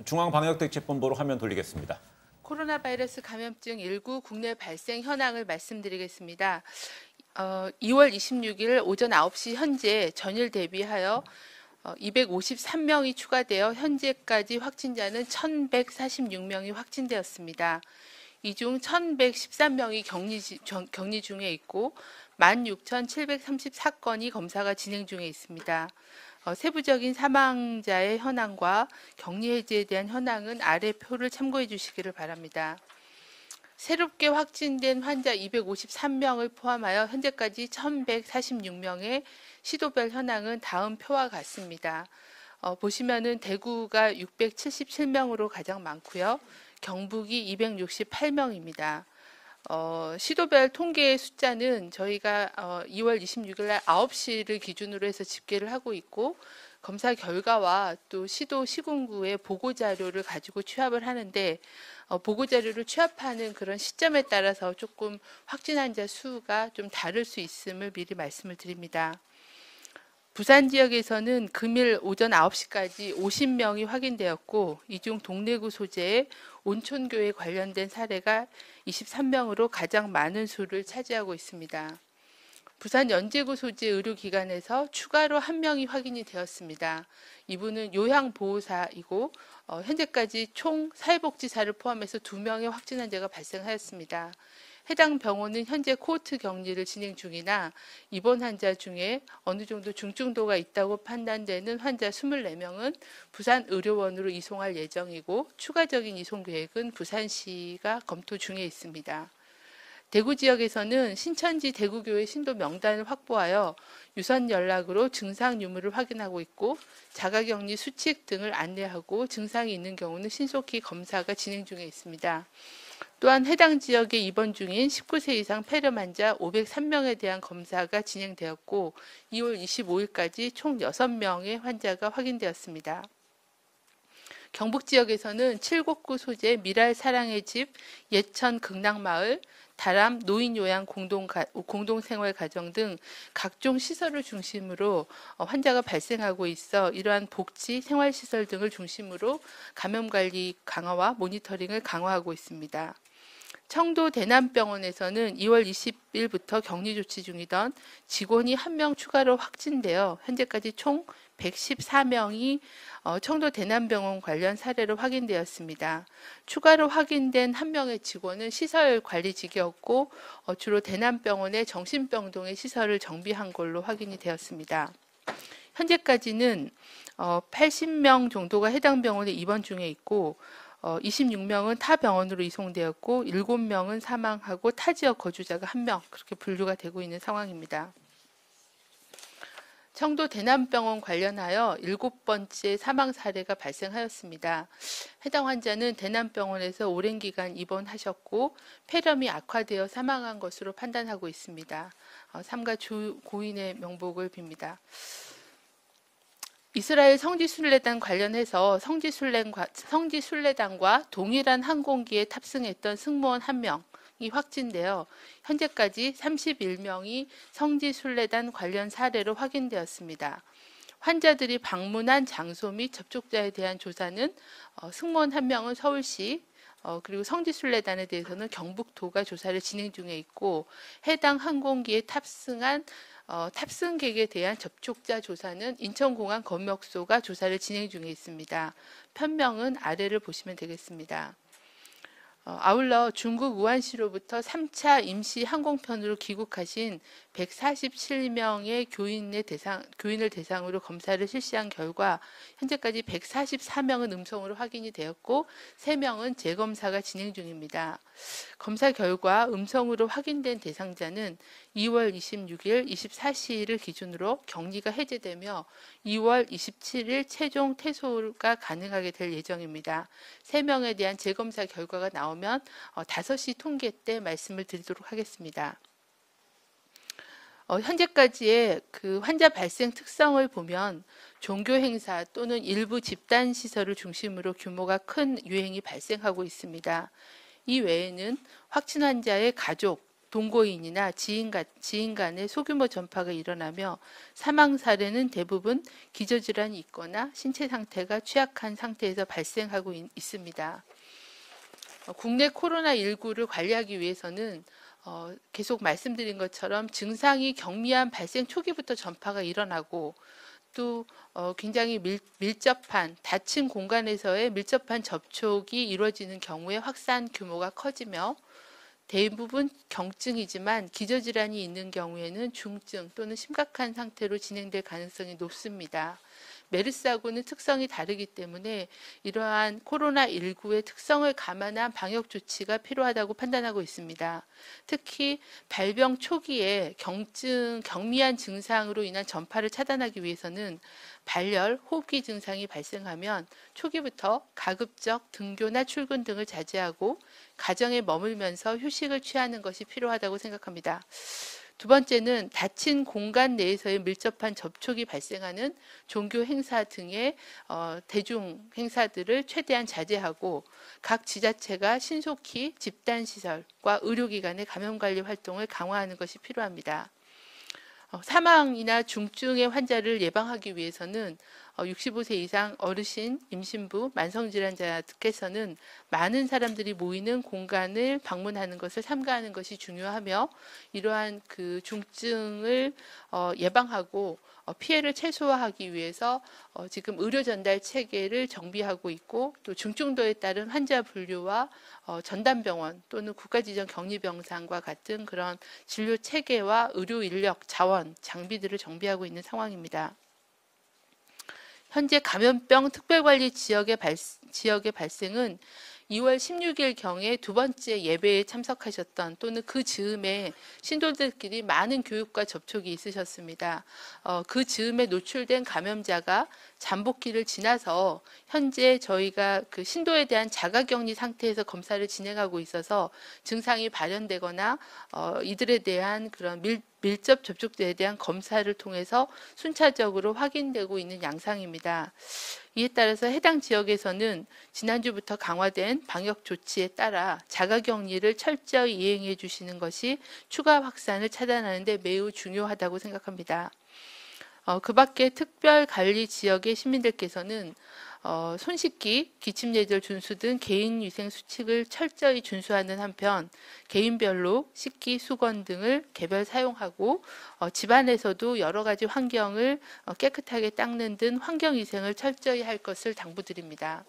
중앙방역대책본부로 화면 돌리겠습니다. 코로나 바이러스 감염증 19 국내 발생 현황을 말씀드리겠습니다. 2월 26일 오전 9시 현재 전일 대비하여 253명이 추가되어 현재까지 확진자는 1,146명이 확진되었습니다. 이 중 1,113명이 격리 중에 있고 16,734건이 검사가 진행 중에 있습니다. 세부적인 사망자의 현황과 격리 해제에 대한 현황은 아래 표를 참고해 주시기를 바랍니다. 새롭게 확진된 환자 253명을 포함하여 현재까지 1,146명의 시도별 현황은 다음 표와 같습니다. 보시면은 대구가 677명으로 가장 많고요. 경북이 268명입니다. 시도별 통계의 숫자는 저희가 2월 26일 날 9시를 기준으로 해서 집계를 하고 있고 검사 결과와 또 시도 시군구의 보고 자료를 가지고 취합을 하는데 보고 자료를 취합하는 그런 시점에 따라서 조금 확진 환자 수가 좀 다를 수 있음을 미리 말씀을 드립니다. 부산 지역에서는 금일 오전 9시까지 50명이 확인되었고 이 중 동래구 소재의 온천교에 관련된 사례가 23명으로 가장 많은 수를 차지하고 있습니다. 부산 연제구 소재 의료기관에서 추가로 1명이 확인이 되었습니다. 이분은 요양보호사이고 현재까지 총 사회복지사를 포함해서 2명의 확진 환자가 발생하였습니다. 해당 병원은 현재 코호트 격리를 진행 중이나 입원 환자 중에 어느 정도 중증도가 있다고 판단되는 환자 24명은 부산의료원으로 이송할 예정이고 추가적인 이송 계획은 부산시가 검토 중에 있습니다. 대구 지역에서는 신천지 대구교회 신도 명단을 확보하여 유선 연락으로 증상 유무를 확인하고 있고 자가격리 수칙 등을 안내하고 증상이 있는 경우는 신속히 검사가 진행 중에 있습니다. 또한 해당 지역에 입원 중인 19세 이상 폐렴 환자 503명에 대한 검사가 진행되었고 2월 25일까지 총 6명의 환자가 확인되었습니다. 경북 지역에서는 칠곡구 소재 미랄 사랑의 집, 예천 극락마을, 다람 노인요양 공동생활가정 등 각종 시설을 중심으로 환자가 발생하고 있어 이러한 복지, 생활시설 등을 중심으로 감염관리 강화와 모니터링을 강화하고 있습니다. 청도 대남병원에서는 2월 20일부터 격리 조치 중이던 직원이 1명 추가로 확진되어 현재까지 총 114명이 청도 대남병원 관련 사례로 확인되었습니다. 추가로 확인된 1명의 직원은 시설관리직이었고 주로 대남병원의 정신병동의 시설을 정비한 걸로 확인이 되었습니다. 현재까지는 80명 정도가 해당 병원에 입원 중에 있고 26명은 타 병원으로 이송되었고 7명은 사망하고 타 지역 거주자가 1명 그렇게 분류가 되고 있는 상황입니다. 청도 대남병원 관련하여 7번째 사망 사례가 발생하였습니다. 해당 환자는 대남병원에서 오랜 기간 입원하셨고 폐렴이 악화되어 사망한 것으로 판단하고 있습니다. 삼가 고인의 명복을 빕니다. 이스라엘 성지순례단 관련해서 성지순례단과 동일한 항공기에 탑승했던 승무원 1명이 확진되어 현재까지 31명이 성지순례단 관련 사례로 확인되었습니다. 환자들이 방문한 장소 및 접촉자에 대한 조사는 승무원 1명은 서울시 그리고 성지순례단에 대해서는 경북도가 조사를 진행 중에 있고 해당 항공기에 탑승한 탑승객에 대한 접촉자 조사는 인천공항 검역소가 조사를 진행 중에 있습니다. 편명은 아래를 보시면 되겠습니다. 아울러 중국 우한시로부터 3차 임시 항공편으로 귀국하신 147명의 교인을 대상으로 검사를 실시한 결과 현재까지 144명은 음성으로 확인이 되었고 3명은 재검사가 진행 중입니다. 검사 결과 음성으로 확인된 대상자는 2월 26일 24시를 기준으로 격리가 해제되며 2월 27일 최종 퇴소가 가능하게 될 예정입니다. 3명에 대한 재검사 결과가 나오면 5시 통계 때 말씀을 드리도록 하겠습니다. 현재까지의 그 환자 발생 특성을 보면 종교 행사 또는 일부 집단 시설을 중심으로 규모가 큰 유행이 발생하고 있습니다. 이 외에는 확진 환자의 가족, 동거인이나 지인 간의 소규모 전파가 일어나며 사망 사례는 대부분 기저질환이 있거나 신체 상태가 취약한 상태에서 발생하고 있습니다. 국내 코로나19를 관리하기 위해서는 계속 말씀드린 것처럼 증상이 경미한 발생 초기부터 전파가 일어나고 또 굉장히 밀접한 닫힌 공간에서의 밀접한 접촉이 이루어지는 경우에 확산 규모가 커지며 대부분 경증이지만 기저질환이 있는 경우에는 중증 또는 심각한 상태로 진행될 가능성이 높습니다. 메르스하고는 특성이 다르기 때문에 이러한 코로나19의 특성을 감안한 방역 조치가 필요하다고 판단하고 있습니다. 특히 발병 초기에 경미한 증상으로 인한 전파를 차단하기 위해서는 발열, 호흡기 증상이 발생하면 초기부터 가급적 등교나 출근 등을 자제하고 가정에 머물면서 휴식을 취하는 것이 필요하다고 생각합니다. 두 번째는 닫힌 공간 내에서의 밀접한 접촉이 발생하는 종교 행사 등의 대중 행사들을 최대한 자제하고 각 지자체가 신속히 집단시설과 의료기관의 감염관리 활동을 강화하는 것이 필요합니다. 사망이나 중증의 환자를 예방하기 위해서는 65세 이상 어르신, 임신부, 만성질환자께서는 많은 사람들이 모이는 공간을 방문하는 것을 삼가하는 것이 중요하며 이러한 그 중증을 예방하고 피해를 최소화하기 위해서 지금 의료 전달 체계를 정비하고 있고 또 중증도에 따른 환자 분류와 전담병원 또는 국가지정 격리병상과 같은 그런 진료 체계와 의료 인력, 자원, 장비들을 정비하고 있는 상황입니다. 현재 감염병 특별관리 지역의 발생은 2월 16일경에 두 번째 예배에 참석하셨던 또는 그 즈음에 신도들끼리 많은 교육과 접촉이 있으셨습니다. 그 즈음에 노출된 감염자가 잠복기를 지나서 현재 저희가 그 신도에 대한 자가격리 상태에서 검사를 진행하고 있어서 증상이 발현되거나 이들에 대한 그런 밀접 접촉자에 대한 검사를 통해서 순차적으로 확인되고 있는 양상입니다. 이에 따라서 해당 지역에서는 지난주부터 강화된 방역 조치에 따라 자가격리를 철저히 이행해 주시는 것이 추가 확산을 차단하는 데 매우 중요하다고 생각합니다. 그 밖에 특별관리 지역의 시민들께서는 손 씻기, 기침 예절 준수 등 개인위생 수칙을 철저히 준수하는 한편 개인별로 식기, 수건 등을 개별 사용하고 집안에서도 여러 가지 환경을 깨끗하게 닦는 등 환경위생을 철저히 할 것을 당부드립니다.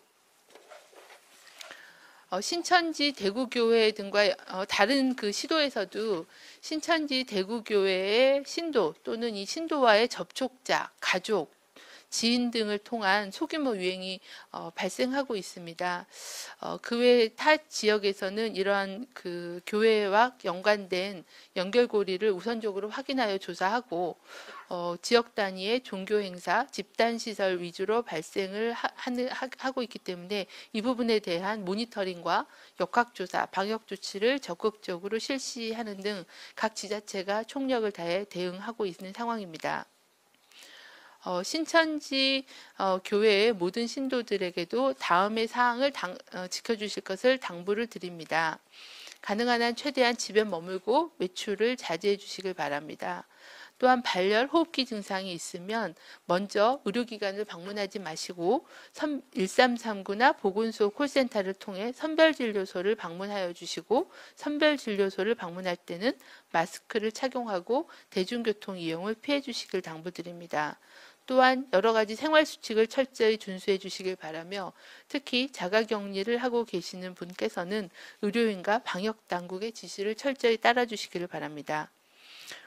신천지 대구교회 등과 다른 그 시도에서도 신천지 대구교회의 신도 또는 이 신도와의 접촉자, 가족, 지인 등을 통한 소규모 유행이 발생하고 있습니다. 그 외 타 지역에서는 이러한 그 교회와 연관된 연결고리를 우선적으로 확인하여 조사하고 지역 단위의 종교 행사, 집단 시설 위주로 발생을 하고 있기 때문에 이 부분에 대한 모니터링과 역학조사, 방역 조치를 적극적으로 실시하는 등 각 지자체가 총력을 다해 대응하고 있는 상황입니다. 신천지 교회의 모든 신도들에게도 다음의 사항을 지켜주실 것을 당부를 드립니다. 가능한 한 최대한 집에 머물고 외출을 자제해 주시길 바랍니다. 또한 발열, 호흡기 증상이 있으면 먼저 의료기관을 방문하지 마시고 1339나 보건소 콜센터를 통해 선별진료소를 방문하여 주시고 선별진료소를 방문할 때는 마스크를 착용하고 대중교통 이용을 피해 주시길 당부드립니다. 또한 여러 가지 생활수칙을 철저히 준수해 주시길 바라며 특히 자가격리를 하고 계시는 분께서는 의료인과 방역당국의 지시를 철저히 따라 주시기를 바랍니다.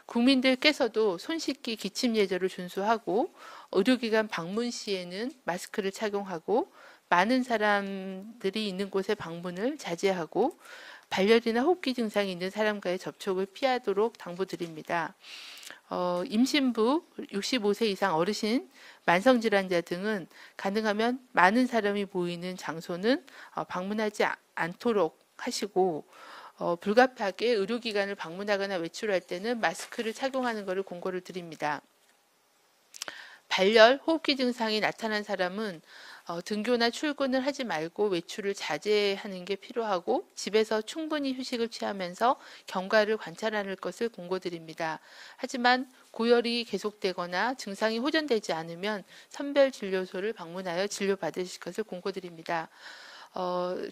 국민들께서도 손 씻기, 기침 예절을 준수하고 의료기관 방문 시에는 마스크를 착용하고 많은 사람들이 있는 곳에 방문을 자제하고 발열이나 호흡기 증상이 있는 사람과의 접촉을 피하도록 당부드립니다. 임신부, 65세 이상 어르신, 만성질환자 등은 가능하면 많은 사람이 모이는 장소는 방문하지 않도록 하시고 불가피하게 의료기관을 방문하거나 외출할 때는 마스크를 착용하는 것을 공고를 드립니다. 발열, 호흡기 증상이 나타난 사람은 등교나 출근을 하지 말고 외출을 자제하는 게 필요하고 집에서 충분히 휴식을 취하면서 경과를 관찰하는 것을 공고드립니다. 하지만 고열이 계속되거나 증상이 호전되지 않으면 선별진료소를 방문하여 진료받으실 것을 공고드립니다.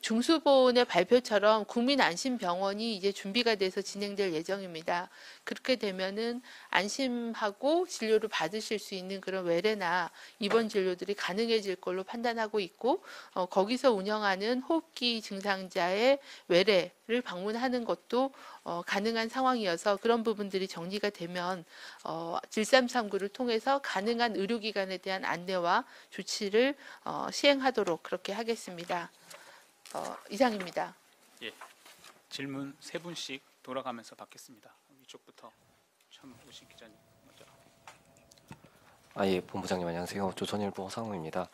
중수본의 발표처럼 국민안심병원이 이제 준비가 돼서 진행될 예정입니다. 그렇게 되면은 안심하고 진료를 받으실 수 있는 그런 외래나 입원 진료들이 가능해질 걸로 판단하고 있고, 거기서 운영하는 호흡기 증상자의 외래를 방문하는 것도 가능한 상황이어서 그런 부분들이 정리가 되면 1339를 통해서 가능한 의료기관에 대한 안내와 조치를 시행하도록 그렇게 하겠습니다. 이상입니다. 예, 질문 세 분씩 돌아가면서 받겠습니다. 이쪽부터 처음 오신 기자님 먼저. 예, 본부장님 안녕하세요. 조선일보 허상우입니다.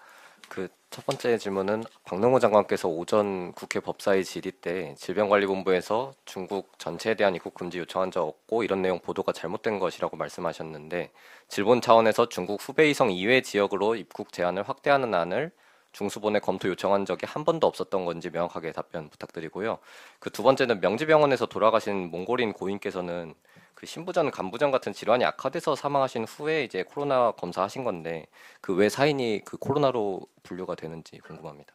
첫 번째 질문은 박능호 장관께서 오전 국회 법사위 질의 때 질병관리본부에서 중국 전체에 대한 입국 금지 요청한 적 없고 이런 내용 보도가 잘못된 것이라고 말씀하셨는데, 질본 차원에서 중국 후베이성 이외 지역으로 입국 제한을 확대하는 안을 중수본에 검토 요청한 적이 한 번도 없었던 건지 명확하게 답변 부탁드리고요. 두 번째는 명지병원에서 돌아가신 몽골인 고인께서는 신부전, 간부전 같은 질환이 악화돼서 사망하신 후에 이제 코로나 검사하신 건데 왜 사인이 코로나로 분류가 되는지 궁금합니다.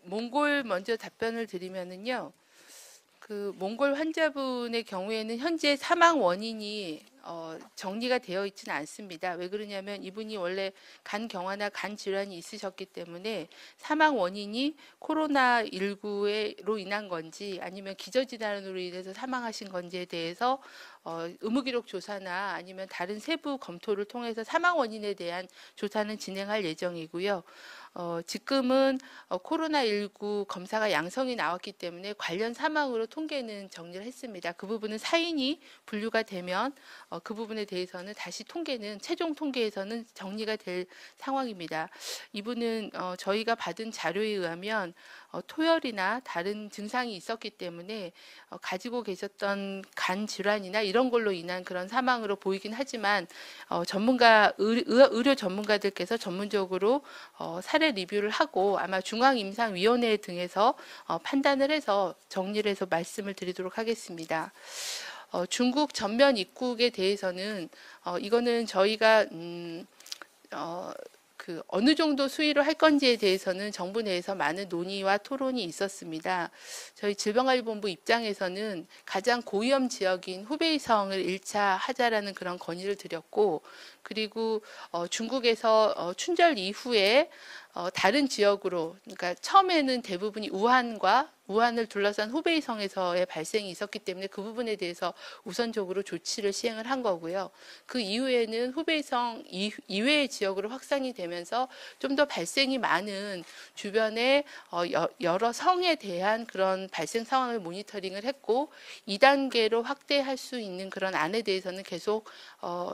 몽골 먼저 답변을 드리면은요. 몽골 환자분의 경우에는 현재 사망 원인이 정리가 되어 있지는 않습니다. 왜 그러냐면 이분이 원래 간 경화나 간 질환이 있으셨기 때문에 사망 원인이 코로나19로 인한 건지 아니면 기저질환으로 인해서 사망하신 건지에 대해서 의무기록 조사나 아니면 다른 세부 검토를 통해서 사망 원인에 대한 조사는 진행할 예정이고요. 지금은 코로나19 검사가 양성이 나왔기 때문에 관련 사망으로 통계는 정리를 했습니다. 그 부분은 사인이 분류가 되면 그 부분에 대해서는 다시 최종 통계에서는 정리가 될 상황입니다. 이분은 저희가 받은 자료에 의하면 토열이나 다른 증상이 있었기 때문에 가지고 계셨던 간 질환이나 이런 걸로 인한 그런 사망으로 보이긴 하지만 의료 전문가들께서 전문적으로 사례 리뷰를 하고 아마 중앙임상위원회 등에서 판단을 해서 정리를 해서 말씀을 드리도록 하겠습니다. 중국 전면 입국에 대해서는 이거는 저희가 어느 정도 수위로 할 건지에 대해서는 정부 내에서 많은 논의와 토론이 있었습니다. 저희 질병관리본부 입장에서는 가장 고위험 지역인 후베이성을 1차 하자라는 그런 건의를 드렸고, 그리고 중국에서 춘절 이후에 다른 지역으로, 그러니까 처음에는 대부분이 우한을 둘러싼 후베이성에서의 발생이 있었기 때문에 그 부분에 대해서 우선적으로 조치를 시행을 한 거고요. 그 이후에는 후베이성 이외의 지역으로 확산이 되면서 좀 더 발생이 많은 주변의 여러 성에 대한 그런 발생 상황을 모니터링을 했고 2단계로 확대할 수 있는 그런 안에 대해서는 계속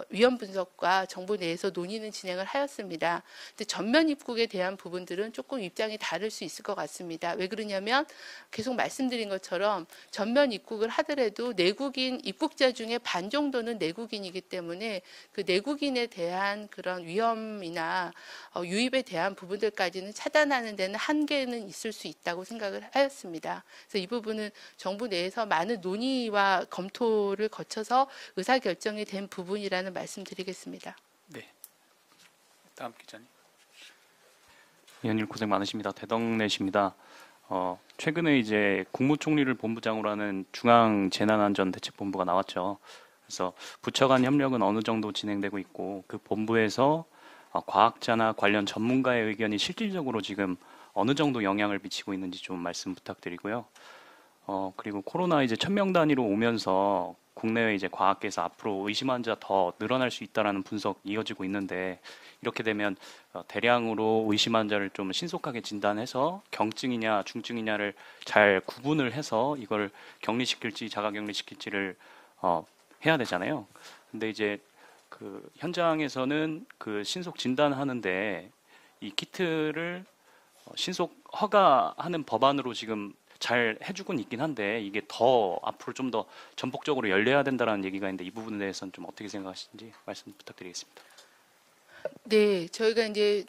위험 분석과 정부 내에서 논의는 진행을 하였습니다. 근데 전면 입국에 대한 부분들은 조금 입장이 다를 수 있을 것 같습니다. 왜 그러냐면 계속 말씀드린 것처럼 전면 입국을 하더라도 내국인 입국자 중에 반 정도는 내국인이기 때문에 그 내국인에 대한 그런 위험이나 유입에 대한 부분들까지는 차단하는 데는 한계는 있을 수 있다고 생각을 하였습니다. 그래서 이 부분은 정부 내에서 많은 논의와 검토를 거쳐서 의사결정이 된 부분이라는 말씀드리겠습니다. 네, 다음 기자님. 의원님 고생 많으십니다. 대덕내십니다. 최근에 이제 국무총리를 본부장으로 하는 중앙재난안전대책본부가 나왔죠. 그래서 부처 간 협력은 어느 정도 진행되고 있고 그 본부에서 과학자나 관련 전문가의 의견이 실질적으로 지금 어느 정도 영향을 미치고 있는지 좀 말씀 부탁드리고요. 그리고 코로나 이제 1000명 단위로 오면서 국내외 이제 과학계에서 앞으로 의심 환자 더 늘어날 수 있다라는 분석 이어지고 있는데 이렇게 되면 대량으로 의심 환자를 좀 신속하게 진단해서 경증이냐 중증이냐를 잘 구분을 해서 이걸 격리시킬지 자가격리시킬지를 해야 되잖아요. 근데 이제 그 현장에서는 그 신속 진단하는데 이 키트를 신속 허가하는 법안으로 지금 잘 해주곤 있긴 한데 이게 더 앞으로 좀 더 전폭적으로 열려야 된다는 얘기가 있는데 이 부분에 대해서는 좀 어떻게 생각하시는지 말씀 부탁드리겠습니다. 네, 저희가 이제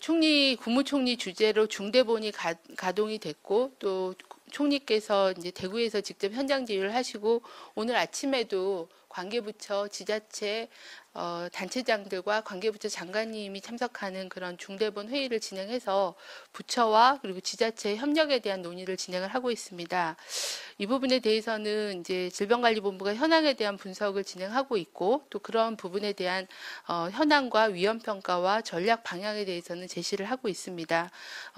국무총리 주재로 중대본이 가동이 됐고 또 총리께서 이제 대구에서 직접 현장 지휘를 하시고 오늘 아침에도 관계부처, 지자체, 단체장들과 관계부처 장관님이 참석하는 그런 중대본 회의를 진행해서 부처와 그리고 지자체 협력에 대한 논의를 진행을 하고 있습니다. 이 부분에 대해서는 이제 질병관리본부가 현황에 대한 분석을 진행하고 있고 또 그런 부분에 대한 현황과 위험평가와 전략 방향에 대해서는 제시를 하고 있습니다.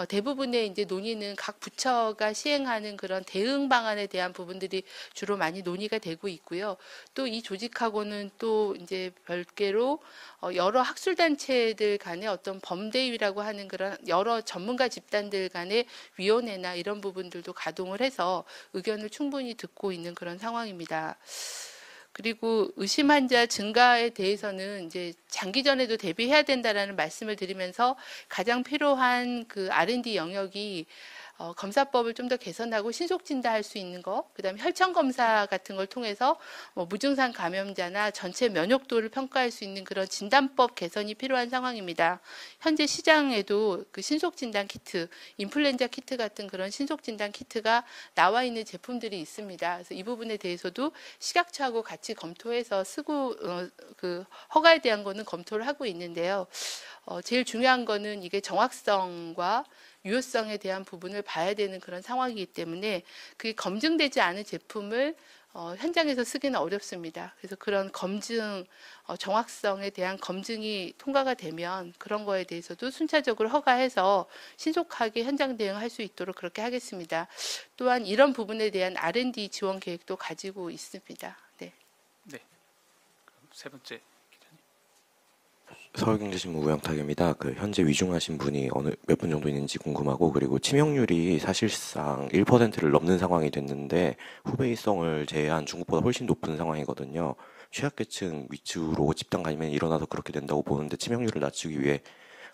대부분의 이제 논의는 각 부처가 시행하는 그런 대응 방안에 대한 부분들이 주로 많이 논의가 되고 있고요. 또 이 조직하고는 또 이제 별개로 여러 학술단체들 간의 어떤 범대위라고 하는 그런 여러 전문가 집단들 간의 위원회나 이런 부분들도 가동을 해서 의견을 충분히 듣고 있는 그런 상황입니다. 그리고 의심 환자 증가에 대해서는 이제 장기전에도 대비해야 된다라는 말씀을 드리면서 가장 필요한 그 R&D 영역이 검사법을 좀 더 개선하고 신속 진단할 수 있는 거, 그다음에 혈청 검사 같은 걸 통해서 무증상 감염자나 전체 면역도를 평가할 수 있는 그런 진단법 개선이 필요한 상황입니다. 현재 시장에도 그 신속 진단 키트, 인플루엔자 키트 같은 그런 신속 진단 키트가 나와 있는 제품들이 있습니다. 그래서 이 부분에 대해서도 식약처하고 같이 검토해서 쓰고 그 허가에 대한 거는 검토를 하고 있는데요. 제일 중요한 거는 이게 정확성과 유효성에 대한 부분을 봐야 되는 그런 상황이기 때문에 그게 검증되지 않은 제품을 현장에서 쓰기는 어렵습니다. 그래서 그런 검증, 정확성에 대한 검증이 통과가 되면 그런 거에 대해서도 순차적으로 허가해서 신속하게 현장 대응할 수 있도록 그렇게 하겠습니다. 또한 이런 부분에 대한 R&D 지원 계획도 가지고 있습니다. 네. 네. 그럼 세 번째. 서울경제신문 우영탁입니다. 현재 위중하신 분이 몇 분 정도 있는지 궁금하고, 그리고 치명률이 사실상 1%를 넘는 상황이 됐는데 후베이성을 제외한 중국보다 훨씬 높은 상황이거든요. 취약계층 위주로 집단 감염이 일어나서 그렇게 된다고 보는데 치명률을 낮추기 위해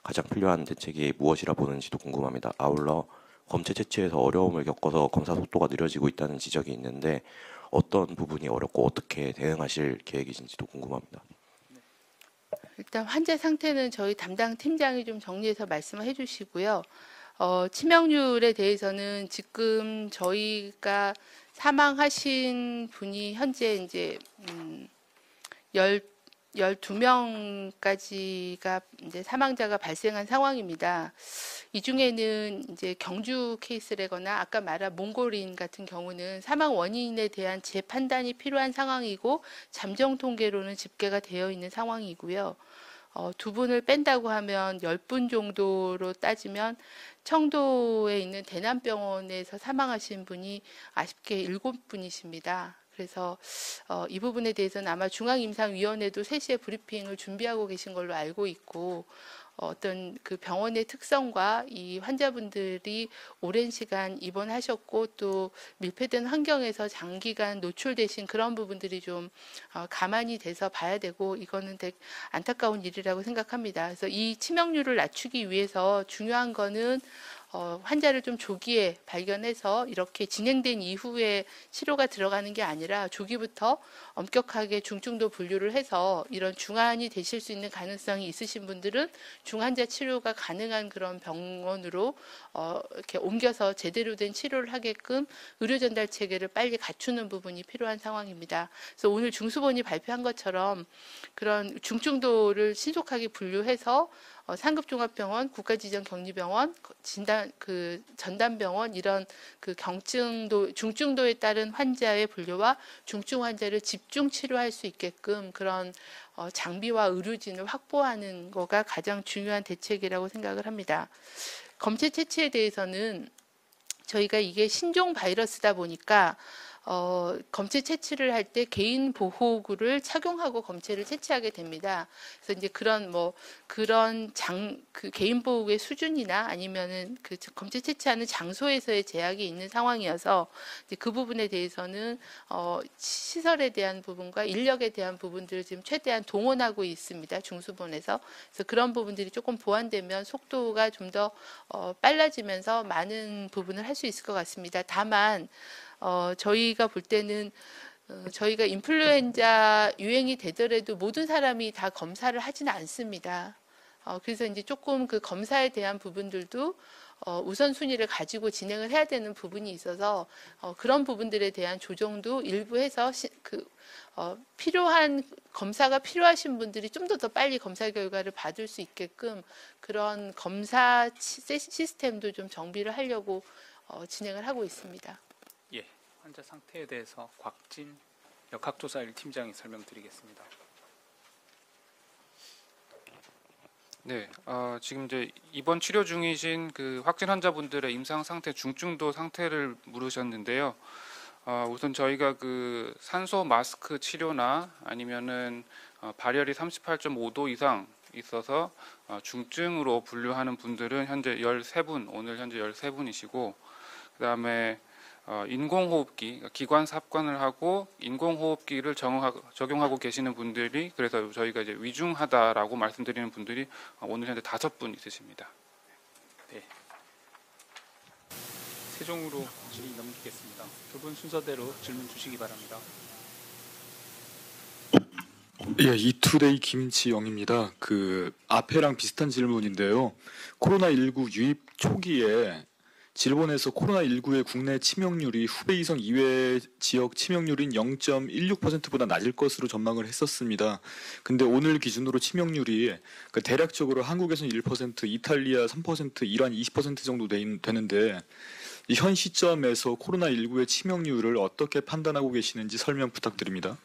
가장 필요한 대책이 무엇이라 보는지도 궁금합니다. 아울러 검체 채취에서 어려움을 겪어서 검사 속도가 느려지고 있다는 지적이 있는데 어떤 부분이 어렵고 어떻게 대응하실 계획이신지도 궁금합니다. 일단 환자 상태는 저희 담당 팀장이 좀 정리해서 말씀을 해주시고요. 치명률에 대해서는 지금 저희가 사망하신 분이 현재 이제 12명까지가 이제 사망자가 발생한 상황입니다. 이 중에는 이제 경주 케이스라거나 아까 말한 몽골인 같은 경우는 사망 원인에 대한 재판단이 필요한 상황이고 잠정 통계로는 집계가 되어 있는 상황이고요. 두 분을 뺀다고 하면 10분 정도로 따지면 청도에 있는 대남병원에서 사망하신 분이 아쉽게 7분이십니다. 그래서 이 부분에 대해서는 아마 중앙임상위원회도 3시에 브리핑을 준비하고 계신 걸로 알고 있고 어떤 그 병원의 특성과 이 환자분들이 오랜 시간 입원하셨고 또 밀폐된 환경에서 장기간 노출되신 그런 부분들이 좀 가만히 돼서 봐야 되고 이거는 되게 안타까운 일이라고 생각합니다. 그래서 이 치명률을 낮추기 위해서 중요한 거는 환자를 좀 조기에 발견해서 이렇게 진행된 이후에 치료가 들어가는 게 아니라 조기부터 엄격하게 중증도 분류를 해서 이런 중환이 되실 수 있는 가능성이 있으신 분들은 중환자 치료가 가능한 그런 병원으로 이렇게 옮겨서 제대로 된 치료를 하게끔 의료 전달 체계를 빨리 갖추는 부분이 필요한 상황입니다. 그래서 오늘 중수본이 발표한 것처럼 그런 중증도를 신속하게 분류해서 상급종합병원, 국가지정격리병원, 전담병원 이런 그 중증도에 따른 환자의 분류와 중증 환자를 집중 치료할 수 있게끔 그런 장비와 의료진을 확보하는 거가 가장 중요한 대책이라고 생각을 합니다. 검체 채취에 대해서는 저희가 이게 신종 바이러스다 보니까 검체 채취를 할 때 개인 보호구를 착용하고 검체를 채취하게 됩니다. 그래서 이제 그 개인 보호구의 수준이나 아니면은 그 검체 채취하는 장소에서의 제약이 있는 상황이어서 이제 그 부분에 대해서는 시설에 대한 부분과 인력에 대한 부분들을 지금 최대한 동원하고 있습니다. 중수본에서. 그래서 그런 부분들이 조금 보완되면 속도가 좀 더 빨라지면서 많은 부분을 할 수 있을 것 같습니다. 다만 저희가 볼 때는 저희가 인플루엔자 유행이 되더라도 모든 사람이 다 검사를 하지는 않습니다. 그래서 이제 조금 그 검사에 대한 부분들도 우선순위를 가지고 진행을 해야 되는 부분이 있어서 그런 부분들에 대한 조정도 일부 해서 필요한 검사가 필요하신 분들이 좀 더 빨리 검사 결과를 받을 수 있게끔 그런 검사 시스템도 좀 정비를 하려고 진행을 하고 있습니다. 예, 환자 상태에 대해서 곽진 역학조사 1팀장이 설명드리겠습니다. 네, 지금 이제 입원 치료 중이신 그 확진 환자분들의 임상 상태, 중증도 상태를 물으셨는데요. 우선 저희가 그 산소 마스크 치료나 아니면은 발열이 38.5도 이상 있어서 중증으로 분류하는 분들은 현재 13분, 오늘 현재 13분이시고, 그다음에 인공호흡기, 그러니까 기관 삽관을 하고 인공호흡기를 적용하고 계시는 분들이, 그래서 저희가 이제 위중하다라고 말씀드리는 분들이 오늘 현재 5분 있으십니다. 네. 세종으로 질의 넘기겠습니다. 두 분 순서대로 질문 주시기 바랍니다. 예, 이투데이 김지영입니다. 그 앞에랑 비슷한 질문인데요. 코로나19 유입 초기에 일본에서 코로나19의 국내 치명률이 후베이성 이외 지역 치명률인 0.16%보다 낮을 것으로 전망을 했었습니다. 근데 오늘 기준으로 치명률이 대략적으로 한국에서는 1%, 이탈리아 3%, 이란 20% 정도 되는데 이 현 시점에서 코로나19의 치명률을 어떻게 판단하고 계시는지 설명 부탁드립니다.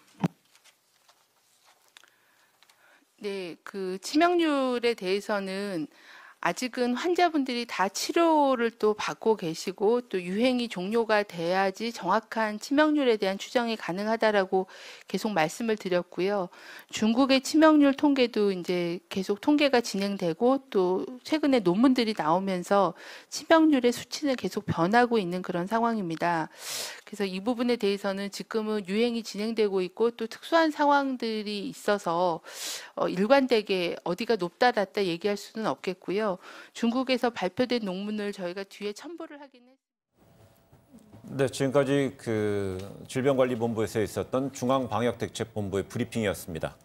네, 그 치명률에 대해서는 아직은 환자분들이 다 치료를 또 받고 계시고 또 유행이 종료가 돼야지 정확한 치명률에 대한 추정이 가능하다라고 계속 말씀을 드렸고요. 중국의 치명률 통계도 이제 계속 통계가 진행되고 또 최근에 논문들이 나오면서 치명률의 수치는 계속 변하고 있는 그런 상황입니다. 그래서 이 부분에 대해서는 지금은 유행이 진행되고 있고 또 특수한 상황들이 있어서 일관되게 어디가 높다 낮다 얘기할 수는 없겠고요. 중국에서 발표된 논문을 저희가 뒤에 첨부를 하긴 했습니다. 네, 지금까지 그 질병관리본부에서 있었던 중앙방역대책본부의 브리핑이었습니다.